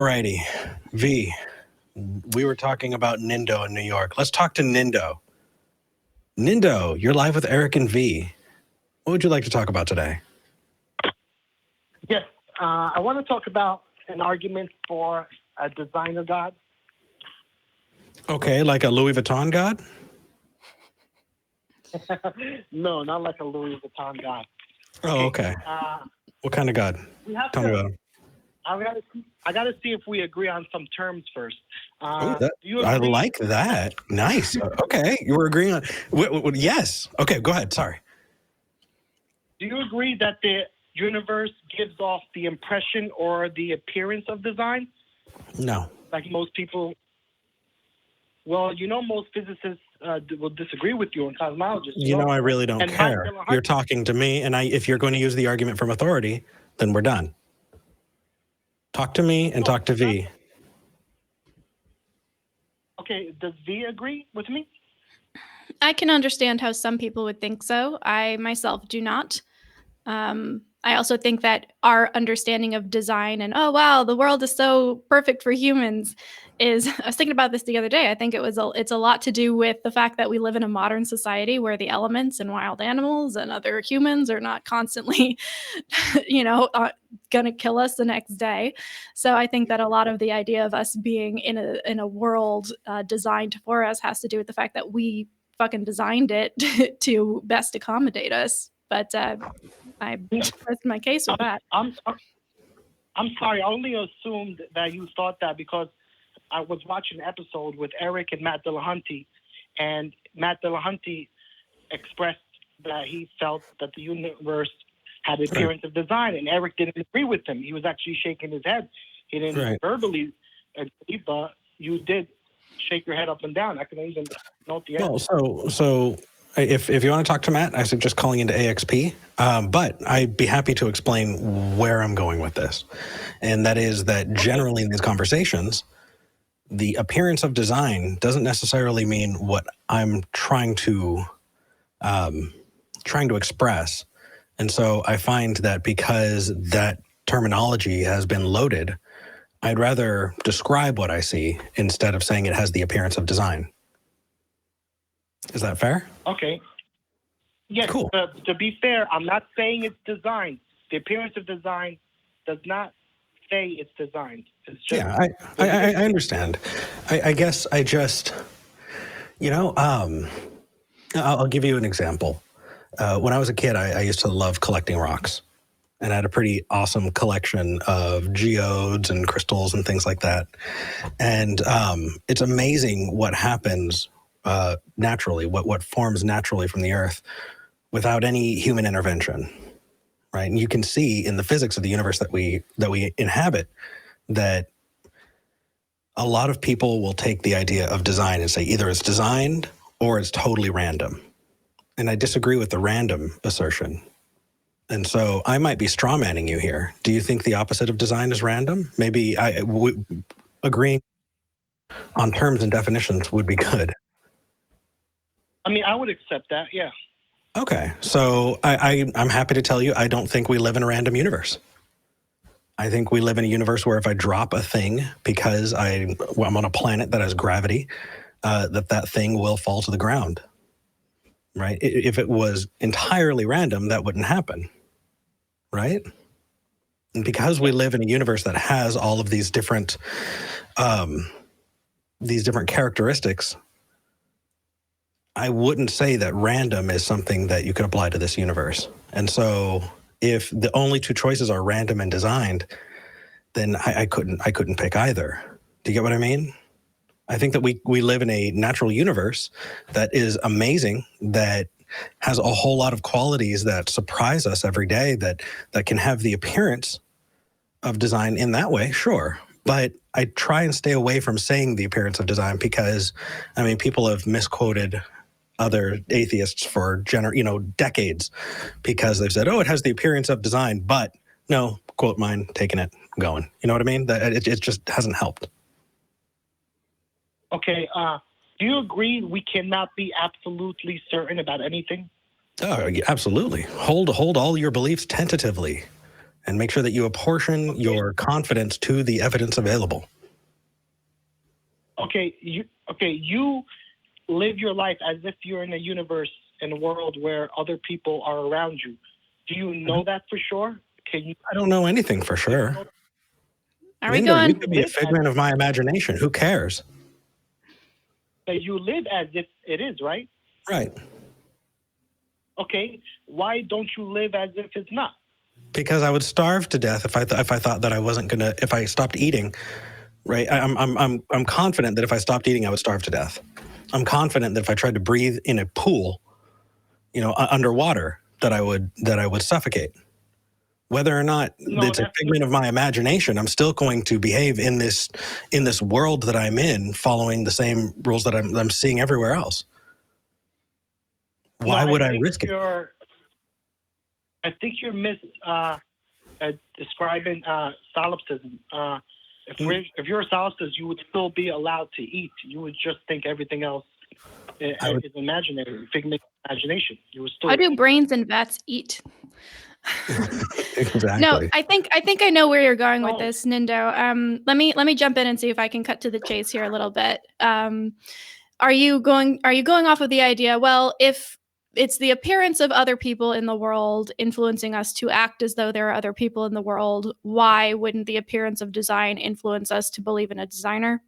Righty. V, we were talking about Nindo in New York. Let's talk to Nindo. Nindo, you're live with Eric and V. What would you like to talk about today? Yes, I want to talk about an argument for a designer God. Okay, like a Louis Vuitton God? No, not like a Louis Vuitton God. Oh, okay. What kind of God? Tell me about him. I gotta see if we agree on some terms first. I like that. Nice. Okay, you were agreeing on. Yes. Okay, go ahead. Sorry. Do you agree that the universe gives off the impression or the appearance of design? No. Like most people. Well, most physicists will disagree with you and cosmologists. I really don't care. You're talking to me, and if you're going to use the argument from authority, then we're done. Talk to me and talk to V. Okay, does V agree with me? I can understand how some people would think so. I myself do not. I also think that our understanding of design and, oh, wow, the world is so perfect for humans I was thinking about this the other day. I think it's a lot to do with the fact that we live in a modern society where the elements and wild animals and other humans are not constantly, going to kill us the next day. So I think that a lot of the idea of us being in a world designed for us has to do with the fact that we fucking designed it to best accommodate us. But I rest my case with that. I'm sorry. I only assumed that you thought that because I was watching an episode with Eric and Matt Dillahunty, and Matt Dillahunty expressed that he felt that the universe had the appearance of design, and Eric didn't agree with him. He was actually shaking his head. He didn't verbally agree, but you did shake your head up and down. I can even note the answer. So if you want to talk to Matt, I suggest calling into AXP. But I'd be happy to explain where I'm going with this. And that is that generally in these conversations, the appearance of design doesn't necessarily mean what I'm trying to express. And so I find that because that terminology has been loaded, I'd rather describe what I see instead of saying it has the appearance of design. Is that fair? Okay. Yes, cool. To be fair, I'm not saying it's designed. The appearance of design does not say it's designed. It's just, I understand. I guess I just, I'll give you an example. When I was a kid, I used to love collecting rocks. And I had a pretty awesome collection of geodes and crystals and things like that. And it's amazing what happens naturally, what forms naturally from the earth without any human intervention, right? And you can see in the physics of the universe that we inhabit that a lot of people will take the idea of design and say either it's designed or it's totally random. And I disagree with the random assertion. And so I might be strawmanning you here. Do you think the opposite of design is random? Maybe agreeing on terms and definitions would be good. I mean, I would accept that, yeah. Okay, so I'm happy to tell you I don't think we live in a random universe. I think we live in a universe where if I drop a thing because I'm on a planet that has gravity, that thing will fall to the ground, right? If it was entirely random, that wouldn't happen, right? And because we live in a universe that has all of these different characteristics, I wouldn't say that random is something that you could apply to this universe. And so if the only two choices are random and designed, then I couldn't pick either. Do you get what I mean? I think that we live in a natural universe that is amazing, that has a whole lot of qualities that surprise us every day, that can have the appearance of design in that way, sure. But I try and stay away from saying the appearance of design because, I mean, people have misquoted other atheists for decades because they've said, oh, it has the appearance of design, but no, quote mine, taking it, going. You know what I mean? It just hasn't helped. Okay, do you agree we cannot be absolutely certain about anything? Oh, absolutely. Hold all your beliefs tentatively. and make sure that you apportion your confidence to the evidence available. Okay, you live your life as if you're in a universe, in a world where other people are around you. Do you know that for sure? I don't know anything for sure. Are we Nindo, going? you could be a figment of my imagination. Who cares? But you live as if it is, right? Right. Okay, why don't you live as if it's not? Because I would starve to death if I thought that I wasn't gonna, if I stopped eating. Right. I'm confident that if I stopped eating, I would starve to death. I'm confident that if I tried to breathe in a pool, underwater, that I would suffocate. Whether or not it's a figment of my imagination, I'm still going to behave in this world that I'm in, following the same rules that I'm seeing everywhere else. Why would I risk it? I think you're describing solipsism. If you're a solipsist, you would still be allowed to eat. You would just think everything else is imaginary, figment of imagination. You would still. How do brains and bats eat? Exactly. No, I think I know where you're going with this, Nindo. Let me jump in and see if I can cut to the chase here a little bit. Are you going off of the idea, well, if it's the appearance of other people in the world influencing us to act as though there are other people in the world, why wouldn't the appearance of design influence us to believe in a designer?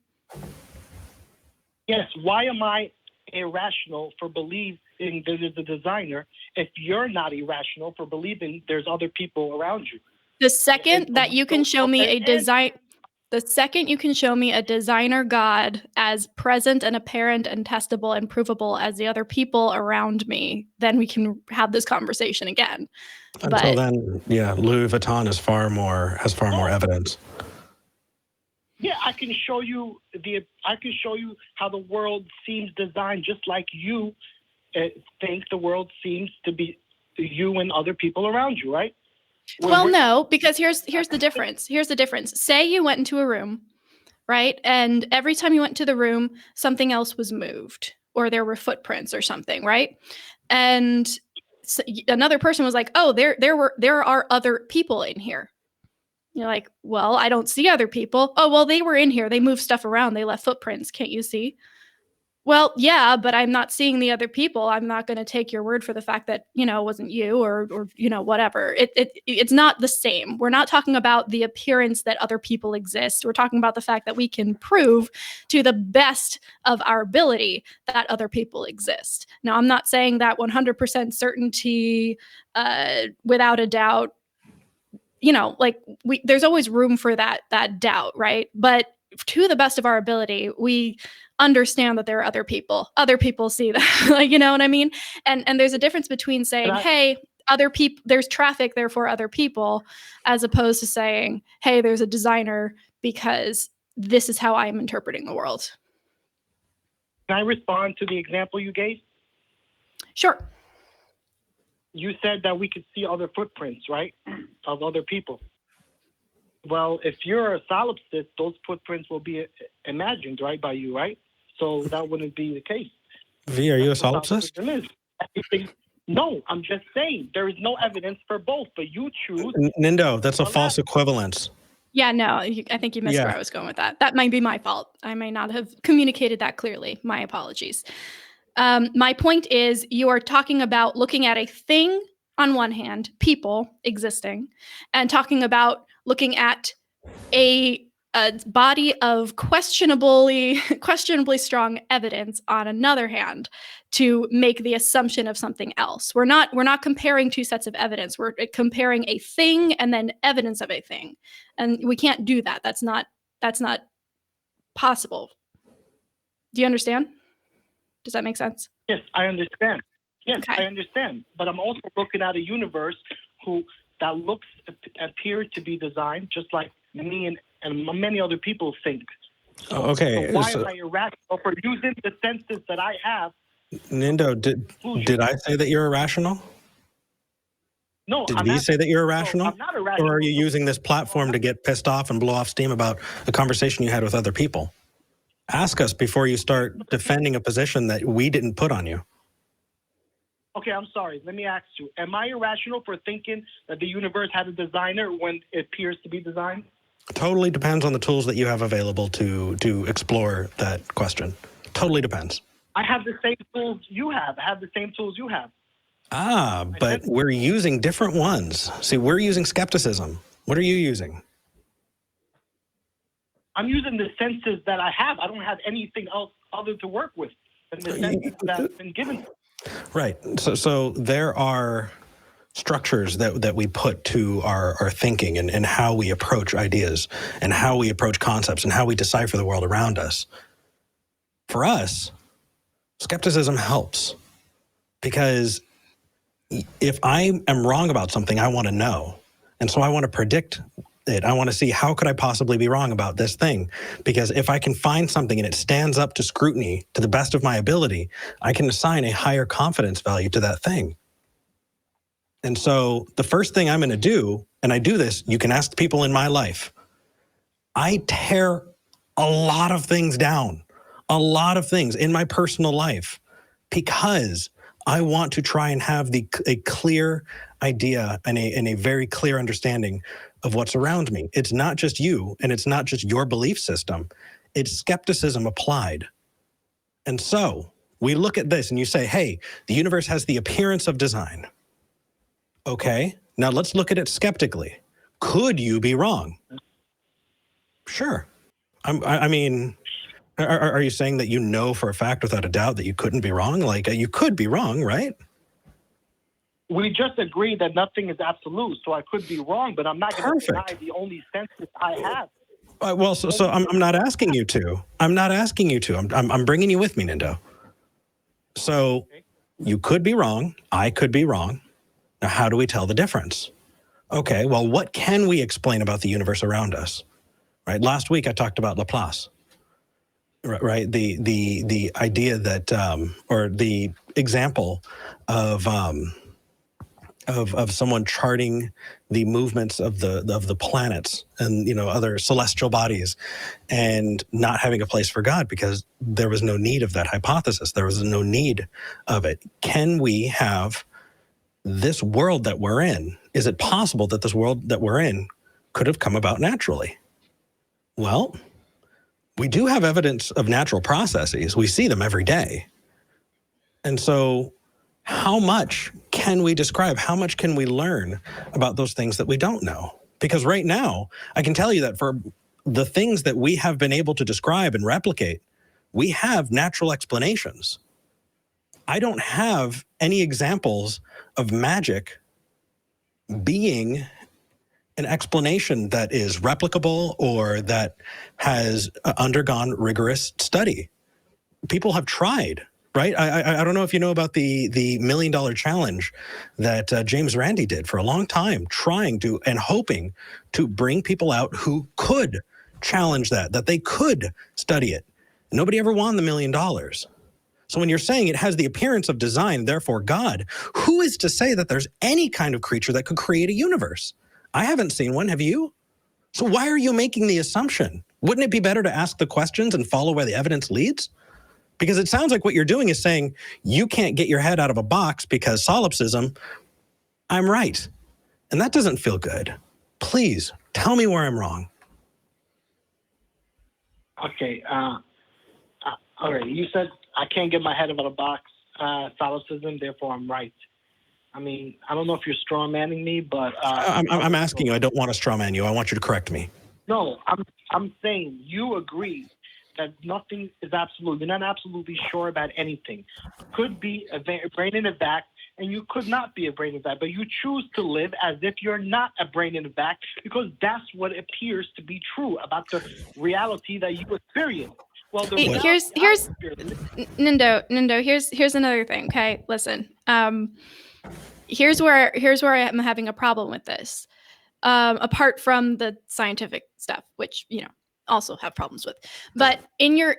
Yes. Why am I irrational for believing there's a designer if you're not irrational for believing there's other people around you? The second that you can show me a design... The second you can show me a designer God as present and apparent and testable and provable as the other people around me, then we can have this conversation again. Until then, yeah, Louis Vuitton has far more evidence. Yeah, I can show you how the world seems designed just like you think the world seems to be, you and other people around you, right? Well, no, because here's the difference. Here's the difference. Say you went into a room, right? And every time you went into the room, something else was moved, or there were footprints or something, right? And so another person was like, "Oh, there are other people in here." You're like, "Well, I don't see other people." "Oh, well, they were in here. They moved stuff around. They left footprints. Can't you see?" Well, yeah, but I'm not seeing the other people. I'm not going to take your word for the fact that, it wasn't you or whatever. It's not the same. We're not talking about the appearance that other people exist. We're talking about the fact that we can prove to the best of our ability that other people exist. Now, I'm not saying that 100% certainty, without a doubt, there's always room for that doubt, right? But to the best of our ability, we understand that there are other people. Other people see that, you know what I mean? And there's a difference between saying, hey, other people, there's traffic, therefore other people, as opposed to saying, hey, there's a designer because this is how I'm interpreting the world. Can I respond to the example you gave? Sure. You said that we could see other footprints, right, of other people. Well, if you're a solipsist, those footprints will be imagined, right, by you, right? So that wouldn't be the case. V, are you a solipsist? No, I'm just saying there is no evidence for both, but you choose. Nindo, that's a false equivalence. Yeah, no, I think you missed where I was going with that. That might be my fault. I may not have communicated that clearly. My apologies. My point is, you are talking about looking at a thing on one hand, people existing, and talking about looking at a body of questionably strong evidence on another hand to make the assumption of something else. We're not comparing two sets of evidence. We're comparing a thing and then evidence of a thing, and we can't do that. That's not possible. Do you understand? Does that make sense? Yes, I understand. Yes, Okay. I understand. But I'm also looking at a universe that appear to be designed just like me and many other people think. Okay. So why am I irrational for using the senses that I have? Nindo, did I say that you're irrational? No. Did he say that you're irrational? No, I'm not irrational. Or are you using this platform to get pissed off and blow off steam about a conversation you had with other people? Ask us before you start defending a position that we didn't put on you. Okay, I'm sorry. Let me ask you: am I irrational for thinking that the universe had a designer when it appears to be designed? Totally depends on the tools that you have available to explore that question. Totally depends. I have the same tools you have. I have the same tools you have. But we're using different ones. See, we're using skepticism. What are you using? I'm using the senses that I have. I don't have anything else other to work with than the senses that have been given. Right. So there are structures that we put to our thinking and how we approach ideas and how we approach concepts and how we decipher the world around us. For us, skepticism helps because if I am wrong about something, I want to know. And so I want to predict it. I want to see how could I possibly be wrong about this thing? Because if I can find something and it stands up to scrutiny to the best of my ability, I can assign a higher confidence value to that thing. And so the first thing I'm going to do, and I do this, you can ask the people in my life, I tear a lot of things down, a lot of things in my personal life, because I want to try and have a clear idea and a very clear understanding of what's around me. It's not just you, and it's not just your belief system. It's skepticism applied. And so we look at this and you say, hey, the universe has the appearance of design. Okay, now let's look at it skeptically. Could you be wrong? Sure. I mean, are you saying that you know for a fact without a doubt that you couldn't be wrong? Like, you could be wrong, right? We just agreed that nothing is absolute, so I could be wrong, but I'm not going to deny the only senses I have. Well, so I'm not asking you to. I'm not asking you to. I'm bringing you with me, Nindo. So you could be wrong. I could be wrong. Now, how do we tell the difference? Okay, well, what can we explain about the universe around us? Right. Last week I talked about Laplace. Right. The idea that or the example of someone charting the movements of the planets and other celestial bodies and not having a place for God because there was no need of that hypothesis. There was no need of it. Can we have this world that we're in? Is it possible that this world that we're in could have come about naturally? Well, we do have evidence of natural processes. We see them every day. And so how much can we describe? How much can we learn about those things that we don't know? Because right now, I can tell you that for the things that we have been able to describe and replicate, we have natural explanations. I don't have any examples of magic being an explanation that is replicable or that has undergone rigorous study. People have tried, right? I don't know if you know about the $1 million challenge that James Randi did for a long time, trying to and hoping to bring people out who could challenge that they could study it. Nobody ever won the $1 million. So when you're saying it has the appearance of design, therefore God, who is to say that there's any kind of creature that could create a universe? I haven't seen one. Have you? So why are you making the assumption? Wouldn't it be better to ask the questions and follow where the evidence leads? Because it sounds like what you're doing is saying you can't get your head out of a box because solipsism, I'm right. And that doesn't feel good. Please tell me where I'm wrong. Okay. All right. You said I can't get my head out of a box, solipsism, therefore I'm right. I mean, I don't know if you're straw manning me, but I'm asking you. I don't want to straw man you. I want you to correct me. No, I'm saying you agree that nothing is absolute. You're not absolutely sure about anything. Could be a brain in a vat, and you could not be a brain in a vat, but you choose to live as if you're not a brain in a vat because that's what appears to be true about the reality that you experience. Well, here's Nindo. Here's another thing. Okay, listen. Here's where I'm having a problem with this. Apart from the scientific stuff, which also have problems with, but in your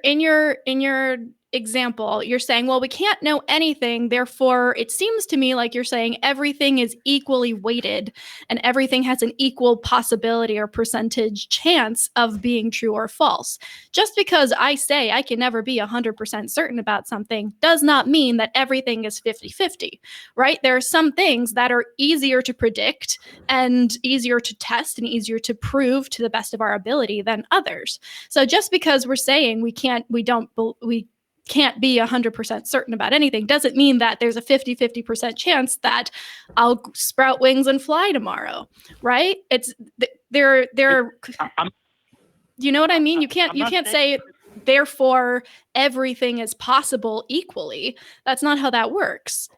example, you're saying, well, we can't know anything. Therefore, it seems to me like you're saying everything is equally weighted and everything has an equal possibility or percentage chance of being true or false. Just because I say I can never be 100% certain about something does not mean that everything is 50-50, right? There are some things that are easier to predict and easier to test and easier to prove to the best of our ability than others. So just because we're saying we can't be 100% certain about anything doesn't mean that there's a 50% chance that I'll sprout wings and fly tomorrow, right? It's there. You know what I mean? You can't say therefore everything is possible equally. That's not how that works.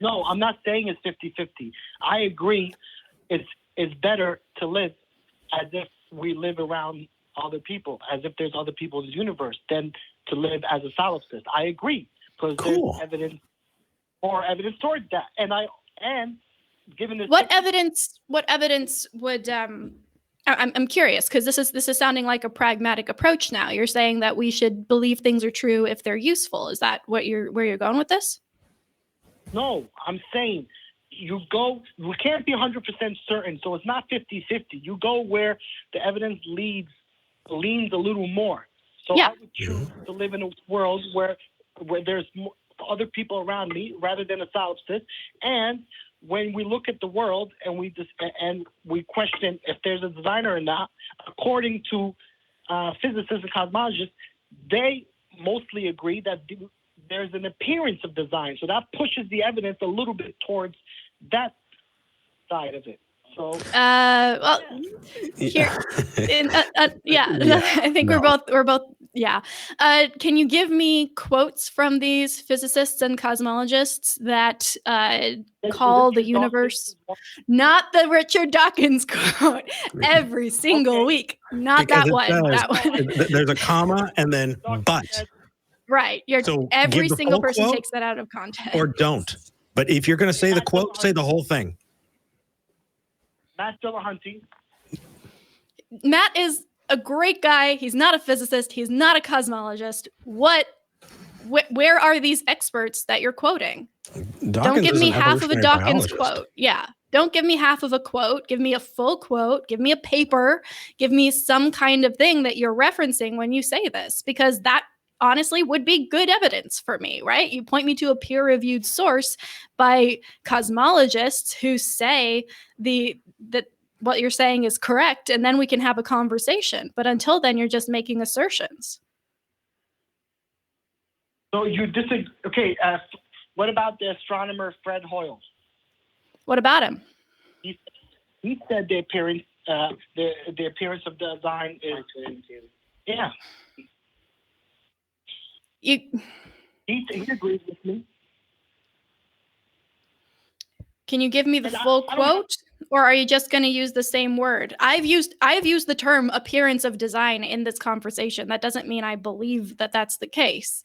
No, I'm not saying it's 50-50. I agree. It's better to live as if we live around other people, as if there's other people in the universe, than to live as a solipsist. I agree, because there's evidence towards that. And given this, what evidence would I'm curious, because this is sounding like a pragmatic approach now. You're saying that we should believe things are true if they're useful. Is that where you're going with this? No, I'm saying we can't be 100% certain, so it's not 50-50. You go where the evidence leans a little more. So I would choose to live in a world where there's other people around me rather than a solipsist. And when we look at the world and we question if there's a designer or not, according to physicists and cosmologists, they mostly agree that there's an appearance of design. So that pushes the evidence a little bit towards that side of it. So, well, here, I think we're both. Yeah. Can you give me quotes from these physicists and cosmologists that call the universe, not the Richard Dawkins quote, every single week, not because that one. That one. There's a comma and then but. Right. So every single person quote, takes that out of context. Or don't. But if you're going to say the quote, say the whole thing. Matt Dillahunty. Matt is a great guy. He's not a physicist. He's not a cosmologist. Where are these experts that you're quoting? Don't give me half of a Dawkins quote. Yeah. Don't give me half of a quote. Give me a full quote. Give me a paper. Give me some kind of thing that you're referencing when you say this, because that honestly would be good evidence for me, right? You point me to a peer-reviewed source by cosmologists who say that what you're saying is correct, and then we can have a conversation. But until then, you're just making assertions. So you disagree? Okay. What about the astronomer Fred Hoyle? What about him? He said the appearance of design is He agrees with me. Can you give me the full quote, or are you just going to use the same word? I've used the term appearance of design in this conversation. That doesn't mean I believe that that's the case.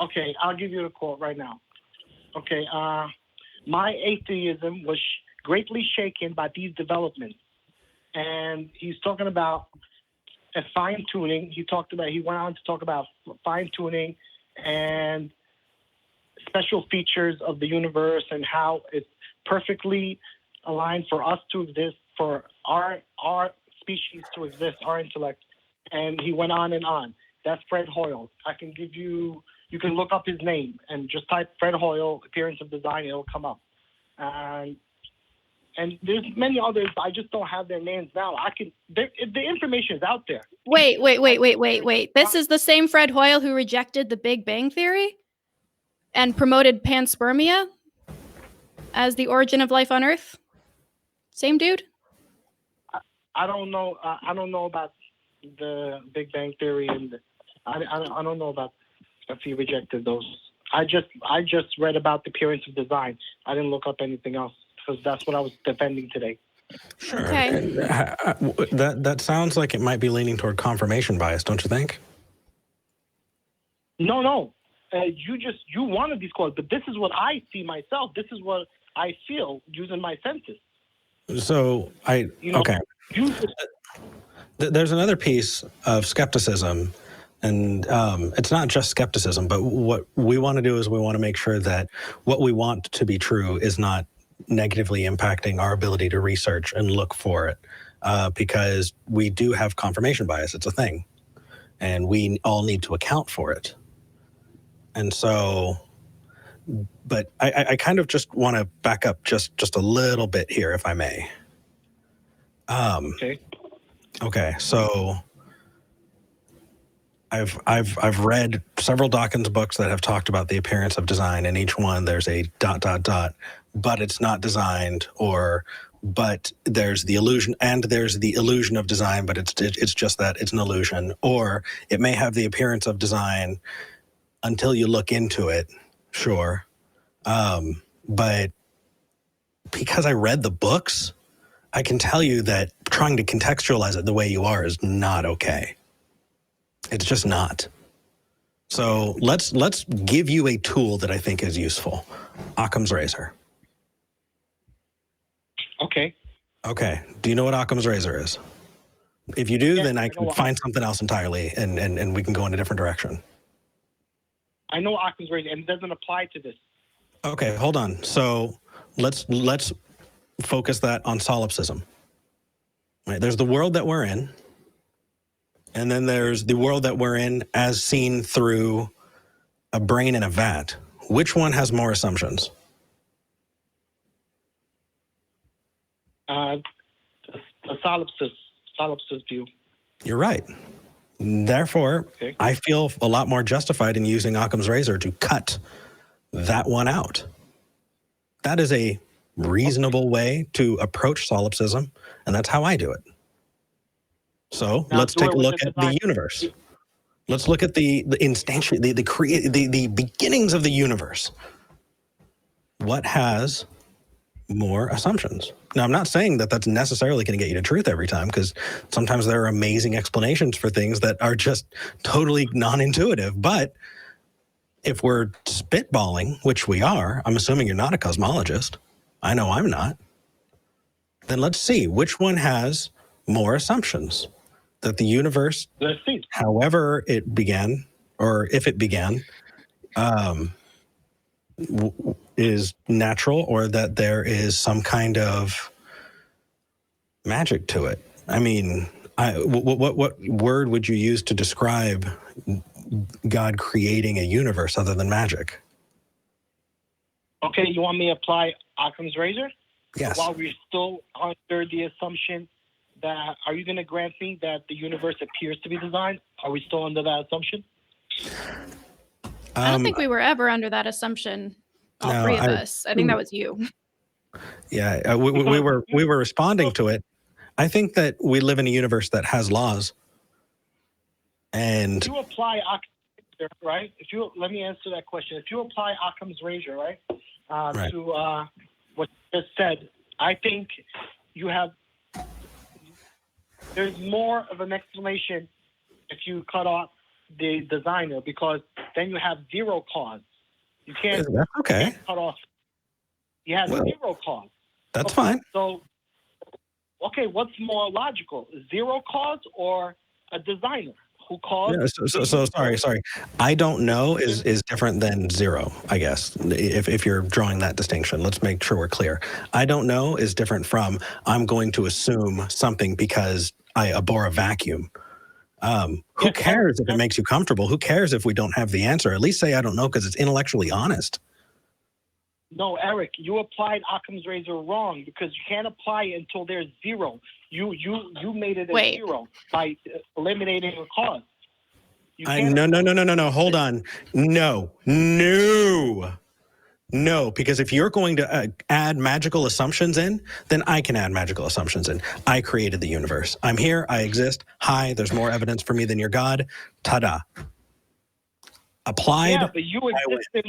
Okay, I'll give you the quote right now. Okay, my atheism was greatly shaken by these developments, and he's talking about a fine-tuning. He went on to talk about fine-tuning and special features of the universe and how it's perfectly aligned for us to exist, for our species to exist, our intellect. And he went on and on. That's Fred Hoyle. You can look up his name and just type Fred Hoyle, appearance of design, it'll come up. And there's many others. I just don't have their names now. The information is out there. Wait. This is the same Fred Hoyle who rejected the Big Bang Theory and promoted panspermia as the origin of life on Earth? Same dude? I don't know. I don't know about the Big Bang Theory, and I don't know about if he rejected those. I just read about the appearance of design. I didn't look up anything else, because that's what I was defending today. Sure. Okay. That sounds like it might be leaning toward confirmation bias, don't you think? No. You wanted these quotes, but this is what I see myself. This is what I feel using my senses. So okay. There's another piece of skepticism And it's not just skepticism, but what we want to do is we want to make sure that what we want to be true is not negatively impacting our ability to research and look for it, because we do have confirmation bias. It's a thing, and we all need to account for it. And so, but I kind of just want to back up just a little bit here, if I may. Okay, so I've read several Dawkins books that have talked about the appearance of design. In each one, there's a ... but it's not designed, or but there's the illusion, and there's the illusion of design, but it's just that it's an illusion, or it may have the appearance of design until you look into it. Sure, but because I read the books, I can tell you that trying to contextualize it the way you are is not okay. It's just not. So let's give you a tool that I think is useful. Occam's razor. Okay. Okay. Do you know what Occam's razor is? If you do, Yes, then I I can know find something else entirely, and we can go in a different direction. I know Occam's razor, and it doesn't apply to this. Okay, hold on. So let's focus that on solipsism. Right? There's the world that we're in, and then there's the world that we're in as seen through a brain in a vat. Which one has more assumptions? The solipsist view. You're right. Therefore, Okay. I feel a lot more justified in using Occam's razor to cut that one out. That is a reasonable way to approach solipsism, and that's how I do it. So Now, let's do take it a with look the at the design. universe. Let's look at the beginnings of the universe. What has more assumptions? Now, I'm not saying that that's necessarily going to get you to truth every time, because sometimes there are amazing explanations for things that are just totally non-intuitive. But if we're spitballing, which we are, I'm assuming you're not a cosmologist. I know I'm not. Then let's see which one has more assumptions. That the universe, Let's see. however it began, or if it began, is natural, or that there is some kind of magic to it. I mean, what word would you use to describe God creating a universe other than magic? Okay, you want me to apply Occam's razor? Yes. While we're still under the assumption that, are you going to grant me that the universe appears to be designed? Are we still under that assumption? I don't think we were ever under that assumption. All no, three of us. I think that was you. Yeah, we were responding to it. I think that we live in a universe that has laws, and If you apply Occam's razor, right? Let me answer that question. If you apply Occam's razor, right, Right. to what you just said, I think there's more of an explanation if you cut off the designer, because then you have zero cause. You can't, that's okay. you can't cut off. You have Well, zero cause. That's Okay, fine. So, okay, what's more logical, zero cause or a designer who caused? Yeah, so sorry. I don't know is different than zero, I guess. If you're drawing that distinction, let's make sure we're clear. I don't know is different from I'm going to assume something because I abhor a vacuum. Who cares if it makes you comfortable? Who cares if we don't have the answer? At least say I don't know, because it's intellectually honest. No, Eric, you applied Occam's razor wrong, because you can't apply it until there's zero. You made it a zero by eliminating a cause. No. Hold on. No, because if you're going to add magical assumptions in, then I can add magical assumptions in. I created the universe. I'm here. I exist. Hi, there's more evidence for me than your God. Ta-da. Applied. Yeah, but you existed.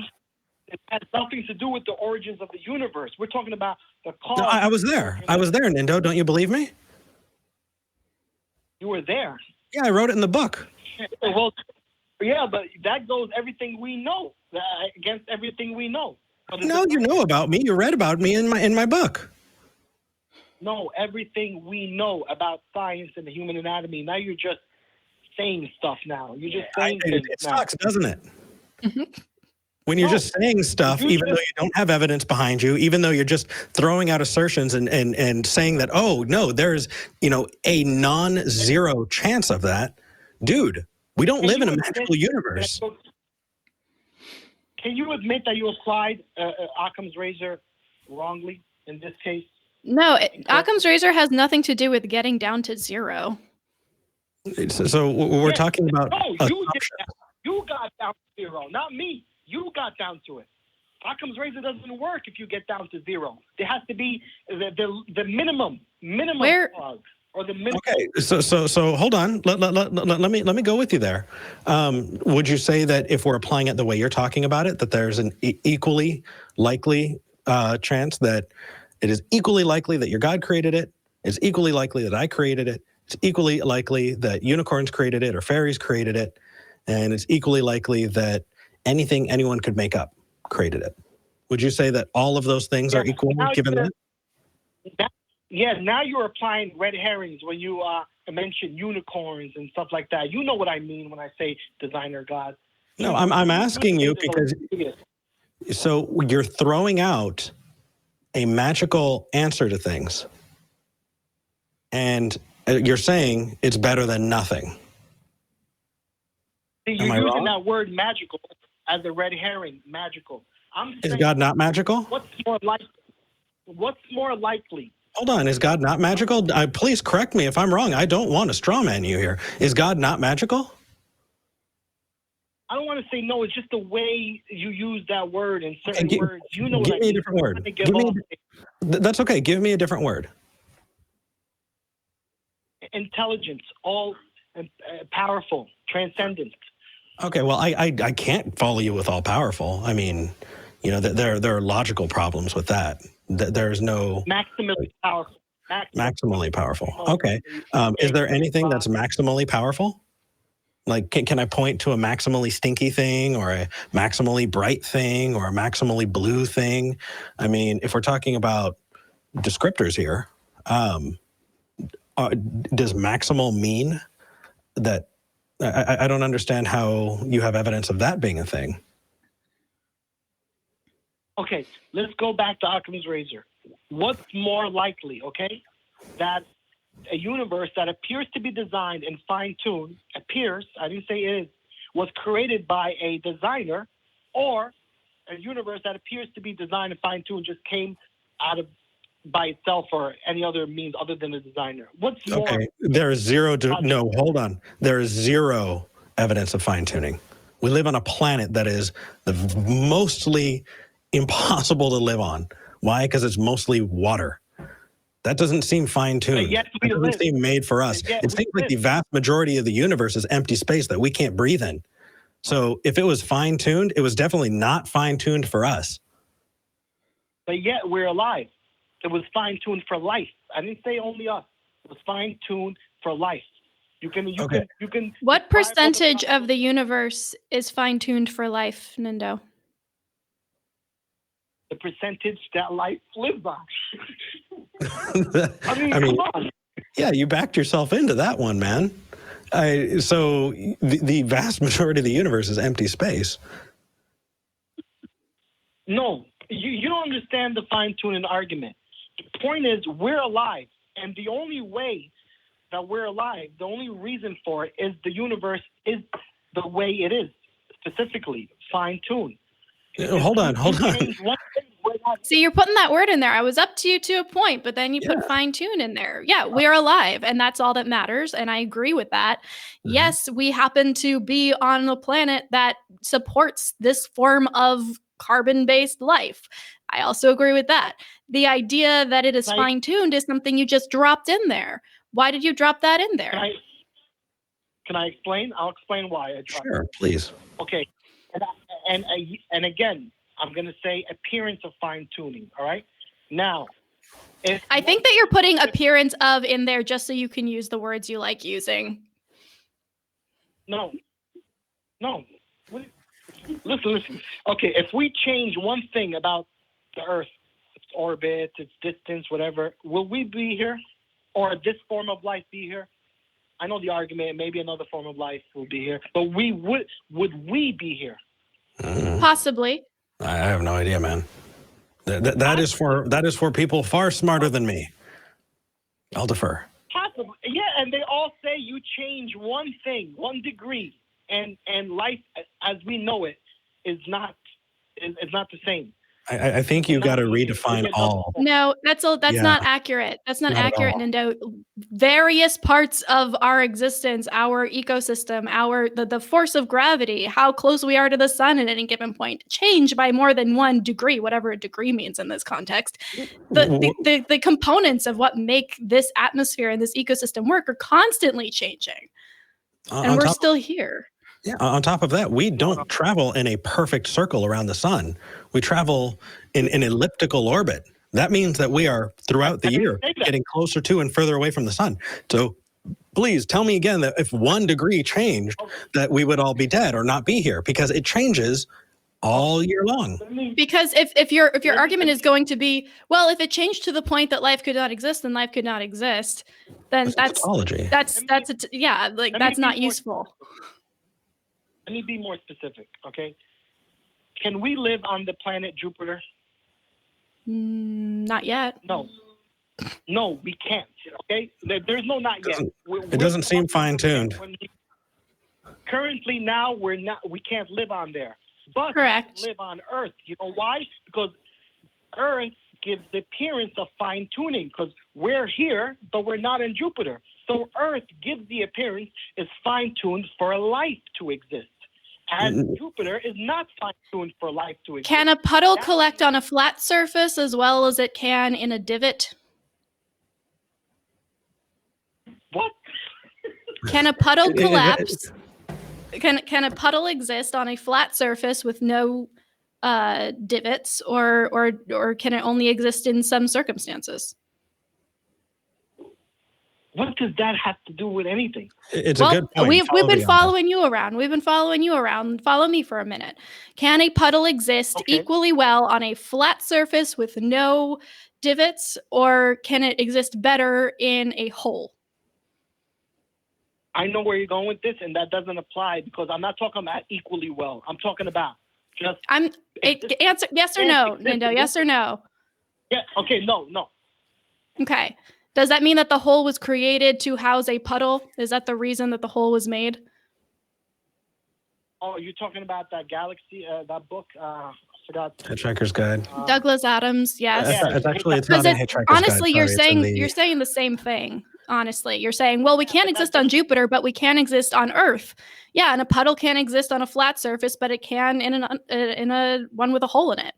It has nothing to do with the origins of the universe. We're talking about the cause. No, I was there. I was there, Nindo. Don't you believe me? You were there. Yeah, I wrote it in the book. Well, yeah, but that goes everything we know, against everything we know. No, you know about me. You read about me in my book. No, everything we know about science and the human anatomy. Now you're just saying stuff now. You're just saying things it now. sucks, doesn't it? When you're just saying stuff, even though you don't have evidence behind you, even though you're just throwing out assertions and saying that, oh, no, there's, a non-zero chance of that. Dude, we don't live in a magical universe. Can you admit that you applied Occam's razor wrongly in this case? No, Occam's razor has nothing to do with getting down to zero. So we're talking about... No, you got down to zero, not me. You got down to it. Occam's razor doesn't work if you get down to zero. There has to be the minimum clause or the minimum. Okay, so hold on. Let me go with you there. Would you say that if we're applying it the way you're talking about it, that there's an equally likely chance that it is equally likely that your God created it? It's equally likely that I created it. It's equally likely that unicorns created it or fairies created it, and it's equally likely that anything anyone could make up created it. Would you say that all of those things are equal given that? Now you're applying red herrings when you mention unicorns and stuff like that. You know what I mean when I say designer God. No, I'm asking you because so you're throwing out a magical answer to things, and you're saying it's better than nothing. You're using that word magical as a red herring. Magical. Is God not magical? What's more likely? Hold on. Is God not magical? Please correct me if I'm wrong. I don't want to straw man you here. Is God not magical? I don't want to say no. It's just the way you use that word in certain words. You know what I mean. Give me a different word. That's okay. Give me a different word. Intelligence, all powerful, transcendent. Okay, well, I can't follow you with all powerful. I mean, there are logical problems with that. There's no maximally powerful. Maximally powerful. Okay. Is there anything that's maximally powerful? Like, can I point to a maximally stinky thing or a maximally bright thing or a maximally blue thing? I mean, if we're talking about descriptors here, does maximal mean that? I don't understand how you have evidence of that being a thing. Okay, let's go back to Occam's razor. What's more likely, okay, that a universe that appears to be designed and fine-tuned, appears, I didn't say is, was created by a designer, or a universe that appears to be designed and fine-tuned just came out of by itself or any other means other than a designer? What's more? Okay, there is zero. No, hold on. There is zero evidence of fine-tuning. We live on a planet that is mostly impossible to live on. Why? Because it's mostly water. That doesn't seem fine-tuned. It doesn't seem made for us. It seems like the vast majority of the universe is empty space that we can't breathe in. So if it was fine-tuned, it was definitely not fine-tuned for us. But yet we're alive. It was fine-tuned for life. I didn't say only us. It was fine-tuned for life. You can. What percentage of the universe is fine-tuned for life, Nindo? The percentage that life lives on. I mean, come on. Yeah, you backed yourself into that one, man. So the vast majority of the universe is empty space. No, you don't understand the fine-tuning argument. The point is, we're alive, and the only way that we're alive, the only reason for it is the universe is the way it is, specifically fine-tuned. Hold on. See, you're putting that word in there. I was up to you to a point, but then you put fine-tune in there. Yeah, we're alive, and that's all that matters, and I agree with that. Mm-hmm. Yes, we happen to be on a planet that supports this form of carbon-based life. I also agree with that. The idea that it is fine-tuned is something you just dropped in there. Why did you drop that in there? Can I explain? I'll explain why I dropped it. Sure, please. Okay. And again, I'm going to say appearance of fine-tuning, all right? Now, I think that you're putting appearance of in there just so you can use the words you like using. No. Listen. Okay, if we change one thing about the Earth, its orbit, its distance, whatever, will we be here? Or this form of life be here? I know the argument. Maybe another form of life will be here, but would we be here? Possibly. I have no idea, man. That is for people far smarter than me. I'll defer. Possibly, yeah. And they all say you change one thing, 1 degree, and life as we know it is not the same. I think you've got to redefine all. No, that's not accurate. That's not accurate, Nindo. Various parts of our existence, our ecosystem, the force of gravity, how close we are to the sun at any given point, change by more than 1 degree, whatever a degree means in this context. The components of what make this atmosphere and this ecosystem work are constantly changing. And we're still here. Yeah. On top of that, we don't travel in a perfect circle around the sun. We travel in an elliptical orbit. That means that we are, throughout the year, getting closer to and further away from the sun. So please tell me again that if 1 degree changed, that we would all be dead or not be here, because it changes all year long. Because if your argument is going to be, well, if it changed to the point that life could not exist, then life could not exist, then that's not useful. Let me be more specific, okay? Can we live on the planet Jupiter? Not yet. No, we can't, okay? There's no not yet. It doesn't seem fine-tuned. Currently now, we can't live on there. But correct. We live on Earth. You know why? Because Earth gives the appearance of fine-tuning, because we're here, but we're not in Jupiter. So Earth gives the appearance is fine-tuned for life to exist. And Jupiter is not fine-tuned for life to exist. Can a puddle collect on a flat surface as well as it can in a divot? What? Can a puddle collapse? Can a puddle exist on a flat surface with no divots, or can it only exist in some circumstances? What does that have to do with anything? It's a good point. We've been following you around. We've been following you around. Follow me for a minute. Can a puddle exist equally well on a flat surface with no divots, or can it exist better in a hole? I know where you're going with this, and that doesn't apply, because I'm not talking about equally well. I'm talking about just... Answer yes or no, Nindo, yes or no? Yeah, okay, no. Okay. Does that mean that the hole was created to house a puddle? Is that the reason that the hole was made? Oh, you're talking about that galaxy, that book? I forgot. Hitchhiker's Guide. Douglas Adams, yes. It's not a Hitchhiker's Guide. Honestly, you're saying the same thing. Honestly, you're saying, well, we can't exist on Jupiter, but we can exist on Earth. Yeah, and a puddle can't exist on a flat surface, but it can in a one with a hole in it.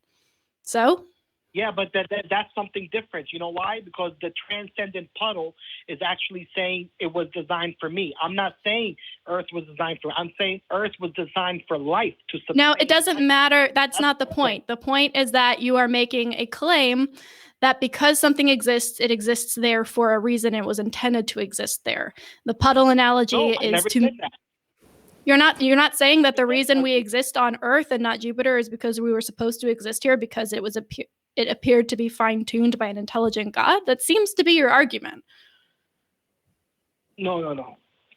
So. Yeah, but that's something different. You know why? Because the transcendent puddle is actually saying it was designed for me. I'm not saying Earth was designed for. I'm saying Earth was designed for life to sustain. No, it doesn't matter. That's not the point. The point is that you are making a claim that because something exists, it exists there for a reason. It was intended to exist there. The puddle analogy is to. You're not saying that the reason we exist on Earth and not Jupiter is because we were supposed to exist here because it appeared to be fine-tuned by an intelligent God? That seems to be your argument. No.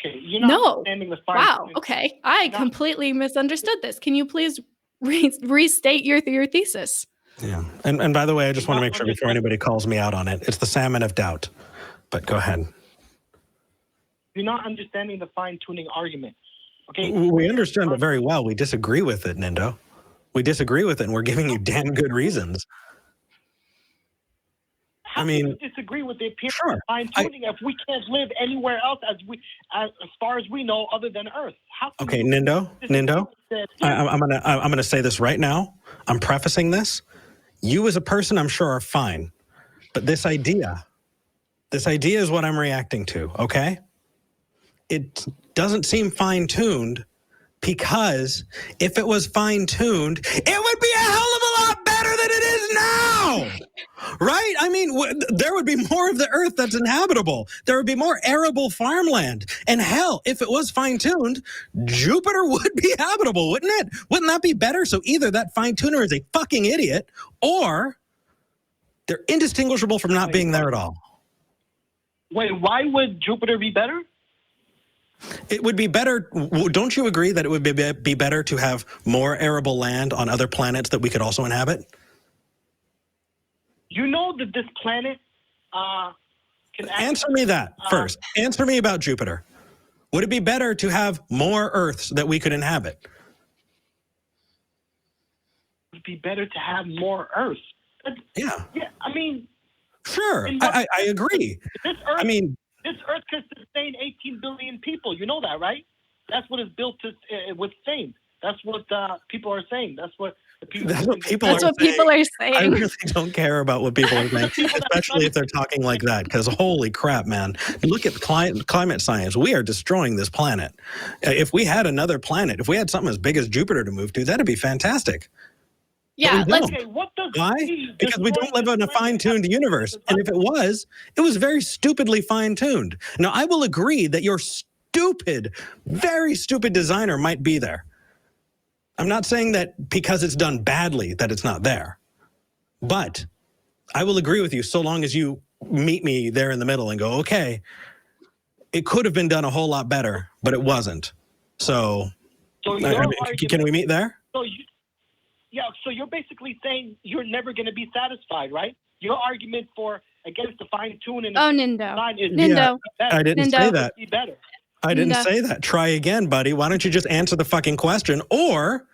Okay, you're not understanding the fine. Wow. Okay, I completely misunderstood this. Can you please restate your thesis? Yeah, and by the way, I just want to make sure before anybody calls me out on it, it's the salmon of doubt. But go ahead. You're not understanding the fine-tuning argument. Okay. We understand it very well. We disagree with it, Nindo. We disagree with it, and we're giving you damn good reasons. How can you disagree with the appearance of fine-tuning if we can't live anywhere else as far as we know other than Earth? Nindo, I'm gonna say this right now. I'm prefacing this. You as a person, I'm sure, are fine, but this idea is what I'm reacting to. Okay, it doesn't seem fine-tuned, because if it was fine-tuned, it would be a hell of a lot better than it is now. Right? I mean, there would be more of the Earth that's inhabitable. There would be more arable farmland. And hell, if it was fine-tuned, Jupiter would be habitable, wouldn't it? Wouldn't that be better? So either that fine-tuner is a fucking idiot, or they're indistinguishable from not being there at all. Wait, why would Jupiter be better? It would be better. Don't you agree that it would be better to have more arable land on other planets that we could also inhabit? You know that this planet can Answer me that first. Answer me about Jupiter. Would it be better to have more Earths that we could inhabit? It would be better to have more Earths. Yeah. Yeah, I mean... Sure, I agree. This Earth could sustain 18 billion people. You know that, right? That's what it's built to withstand. That's what people are saying. That's what people are saying. I really don't care about what people are saying, especially if they're talking like that, because holy crap, man. Look at climate science. We are destroying this planet. If we had another planet, if we had something as big as Jupiter to move to, that'd be fantastic. Yeah, Why? Because we don't live in a fine-tuned universe. And if it was very stupidly fine-tuned. Now, I will agree that your stupid, very stupid designer might be there. I'm not saying that because it's done badly that it's not there. But I will agree with you so long as you meet me there in the middle and go, okay, it could have been done a whole lot better, but it wasn't. So can we meet there? So you're basically saying you're never going to be satisfied, right? Your argument against the fine-tuning... Oh, Nindo. Yeah, I didn't say that. Be better. I didn't say that. Try again, buddy. Why don't you just answer the fucking question or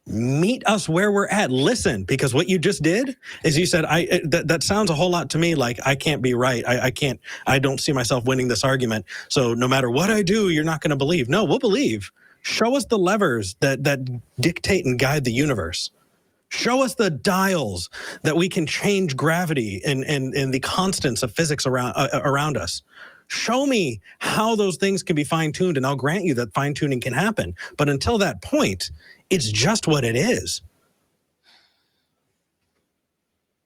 meet us where we're at? Listen, because what you just did is you said, that sounds a whole lot to me like I can't be right. I don't see myself winning this argument. So no matter what I do, you're not going to believe. No, we'll believe. Show us the levers that dictate and guide the universe. Show us the dials that we can change gravity and the constants of physics around us. Show me how those things can be fine-tuned, and I'll grant you that fine-tuning can happen. But until that point, it's just what it is.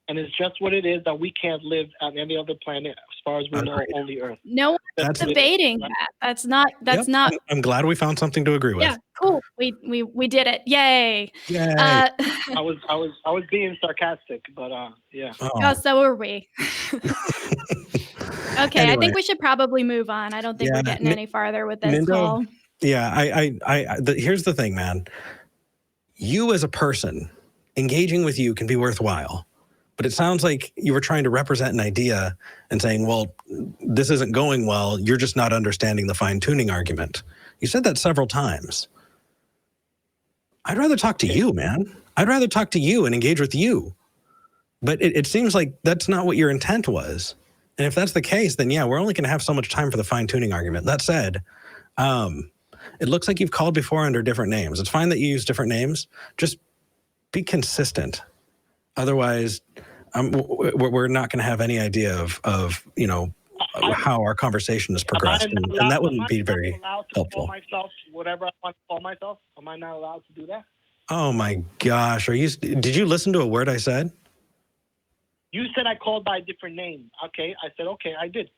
And it's just what it is that we can't live on any other planet as far as we know, only Earth. No one's debating that. That's not. I'm glad we found something to agree with. Yeah, cool. We did it. Yay. Yay. I was being sarcastic, but yeah. Oh, so were we. Okay, anyway. I think we should probably move on. I don't think we're getting any farther with this call. Yeah, here's the thing, man. You as a person, engaging with you can be worthwhile. But it sounds like you were trying to represent an idea and saying, well, this isn't going well. You're just not understanding the fine-tuning argument. You said that several times. I'd rather talk to you, man. I'd rather talk to you and engage with you. But it seems like that's not what your intent was. And if that's the case, then yeah, we're only going to have so much time for the fine-tuning argument. That said, it looks like you've called before under different names. It's fine that you use different names. Just be consistent. Otherwise, we're not going to have any idea of how our conversation has progressed, and that wouldn't be very helpful. Whatever I want to call myself, am I not allowed to do that? Oh my gosh, did you listen to a word I said? You said I called by a different name. Okay, I said okay, I did.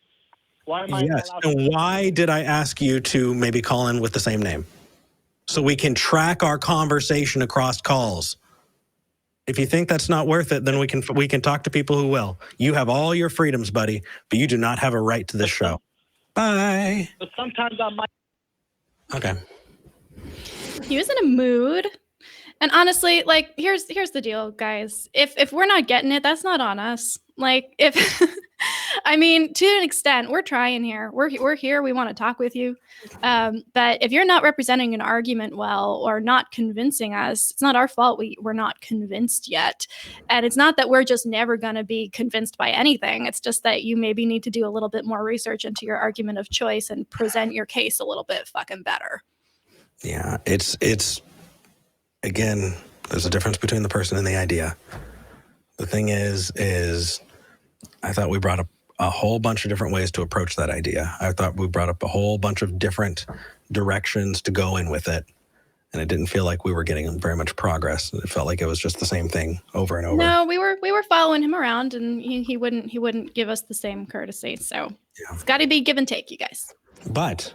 Why am I not allowed and why did I ask you to maybe call in with the same name? So we can track our conversation across calls. If you think that's not worth it, then we can talk to people who will. You have all your freedoms, buddy, but you do not have a right to this show. Bye. But sometimes I might. Okay. He was in a mood. And honestly, like, here's the deal, guys. If we're not getting it, that's not on us. Like, I mean, to an extent, we're trying here. We're here. We want to talk with you. But if you're not representing an argument well or not convincing us, it's not our fault we're not convinced yet. And it's not that we're just never going to be convinced by anything. It's just that you maybe need to do a little bit more research into your argument of choice and present your case a little bit fucking better. Yeah, it's again, there's a difference between the person and the idea. The thing is I thought we brought up a whole bunch of different ways to approach that idea. I thought we brought up a whole bunch of different directions to go in with it. And it didn't feel like we were getting very much progress. It felt like it was just the same thing over and over. No, we were following him around, and he wouldn't give us the same courtesy. So It's got to be give and take, you guys. But